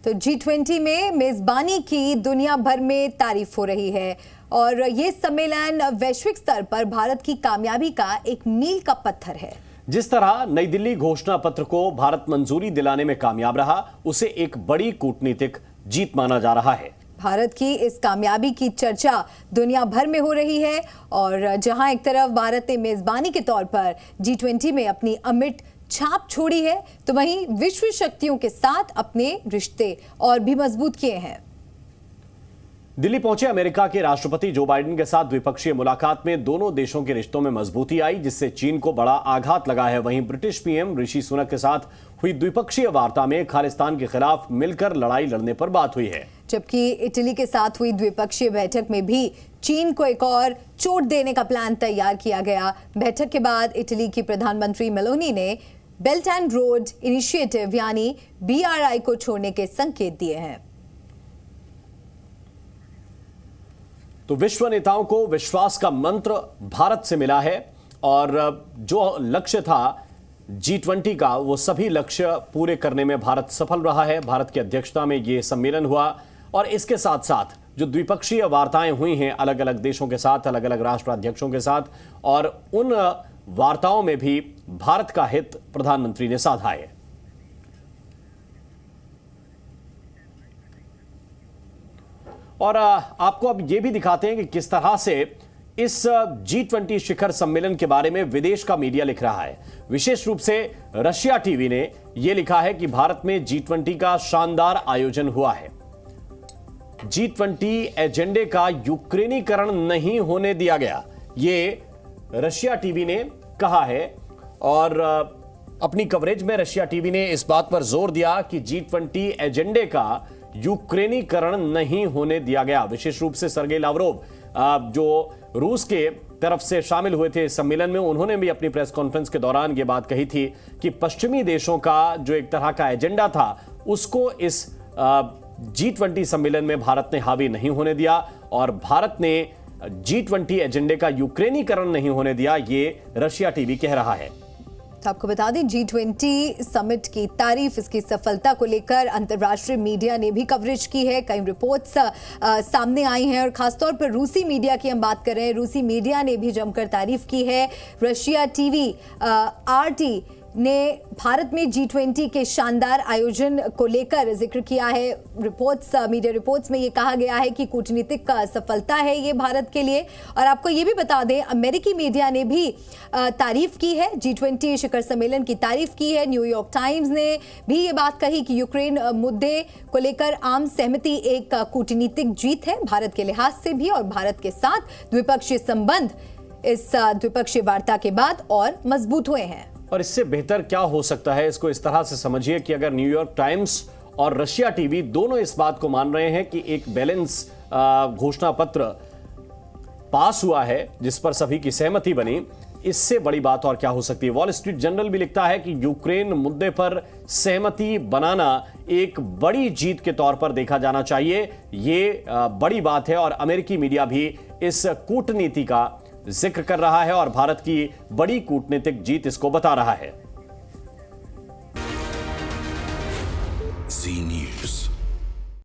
तो G20 में मेजबानी की दुनिया भर में तारीफ हो रही है और ये सम्मेलन वैश्विक स्तर पर भारत की कामयाबी का एक मील का पत्थर है। जिस तरह नई दिल्ली घोषणा पत्र को भारत मंजूरी दिलाने में कामयाब रहा, उसे एक बड़ी कूटनीतिक जीत माना जा रहा है। भारत की इस कामयाबी की चर्चा दुनिया भर में हो रही है और जहां एक तरफ भारत ने मेजबानी के तौर पर G20 में अपनी अमिट छाप छोड़ी है, तो वहीं विश्व शक्तियों के साथ अपने रिश्ते और भी मजबूत किए हैं। दिल्ली पहुंचे अमेरिका के राष्ट्रपति जो बाइडेन के साथ द्विपक्षीय मुलाकात में दोनों देशों के रिश्तों में मजबूती आई, जिससे चीन को बड़ा आघात लगा है। वहीं ब्रिटिश पीएम ऋषि सुनक के साथ हुई द्विपक्षीय वार्ता में खालिस्तान के खिलाफ मिलकर लड़ाई लड़ने पर बात हुई है। जबकि इटली के साथ हुई द्विपक्षीय बैठक में भी चीन को एक और चोट देने का प्लान तैयार किया गया। बैठक के बाद इटली की प्रधानमंत्री मेलोनी ने बेल्ट एंड रोड इनिशिएटिव यानी BRI को छोड़ने के संकेत दिए हैं। तो विश्व नेताओं को विश्वास का मंत्र भारत से मिला है और जो लक्ष्य था G20 का, वो सभी लक्ष्य पूरे करने में भारत सफल रहा है। भारत की अध्यक्षता में ये सम्मेलन हुआ और इसके साथ साथ जो द्विपक्षीय वार्ताएं हुई हैं अलग अलग देशों के साथ, अलग अलग राष्ट्राध्यक्षों के साथ, और उन वार्ताओं में भी भारत का हित प्रधानमंत्री ने साधा है। और आपको अब यह भी दिखाते हैं कि किस तरह से इस G20 शिखर सम्मेलन के बारे में विदेश का मीडिया लिख रहा है। विशेष रूप से रशिया टीवी ने यह लिखा है कि भारत में G20 का शानदार आयोजन हुआ है। G20 एजेंडे का यूक्रेनीकरण नहीं होने दिया गया, ये रशिया टीवी ने कहा है। और अपनी कवरेज में रशिया टीवी ने इस बात पर जोर दिया कि G20 एजेंडे का यूक्रेनीकरण नहीं होने दिया गया। विशेष रूप से सर्गेई लावरोव जो रूस के तरफ से शामिल हुए थे इस सम्मेलन में, उन्होंने भी अपनी प्रेस कॉन्फ्रेंस के दौरान यह बात कही थी कि पश्चिमी देशों का जो एक तरह का एजेंडा था उसको इस G20 सम्मेलन में भारत ने हावी नहीं होने दिया और भारत ने G20 एजेंडे का यूक्रेनीकरण नहीं होने दिया, ये रशिया टीवी कह रहा है। तो आपको बता दें G20 समिट की तारीफ, इसकी सफलता को लेकर अंतर्राष्ट्रीय मीडिया ने भी कवरेज की है। कई रिपोर्ट्स सामने आई हैं और खासतौर पर रूसी मीडिया की हम बात कर रहे हैं। रूसी मीडिया ने भी जमकर तारीफ की है। रशिया टीवी RT ने भारत में G20 के शानदार आयोजन को लेकर जिक्र किया है। मीडिया रिपोर्ट्स में ये कहा गया है कि कूटनीतिक सफलता है ये भारत के लिए। और आपको ये भी बता दें, अमेरिकी मीडिया ने भी तारीफ की है, G20 शिखर सम्मेलन की तारीफ की है। न्यूयॉर्क टाइम्स ने भी ये बात कही कि यूक्रेन मुद्दे को लेकर आम सहमति एक कूटनीतिक जीत है भारत के लिहाज से भी, और भारत के साथ द्विपक्षीय संबंध इस द्विपक्षीय वार्ता के बाद और मजबूत हुए हैं। और इससे बेहतर क्या हो सकता है, इसको इस तरह से समझिए कि अगर न्यूयॉर्क टाइम्स और रशिया टीवी दोनों इस बात को मान रहे हैं कि एक बैलेंस घोषणा पत्र पास हुआ है जिस पर सभी की सहमति बनी, इससे बड़ी बात और क्या हो सकती है। वॉल स्ट्रीट जर्नल भी लिखता है कि यूक्रेन मुद्दे पर सहमति बनाना एक बड़ी जीत के तौर पर देखा जाना चाहिए। ये बड़ी बात है और अमेरिकी मीडिया भी इस कूटनीति का जिक्र कर रहा है और भारत की बड़ी कूटनीतिक जीत इसको बता रहा है।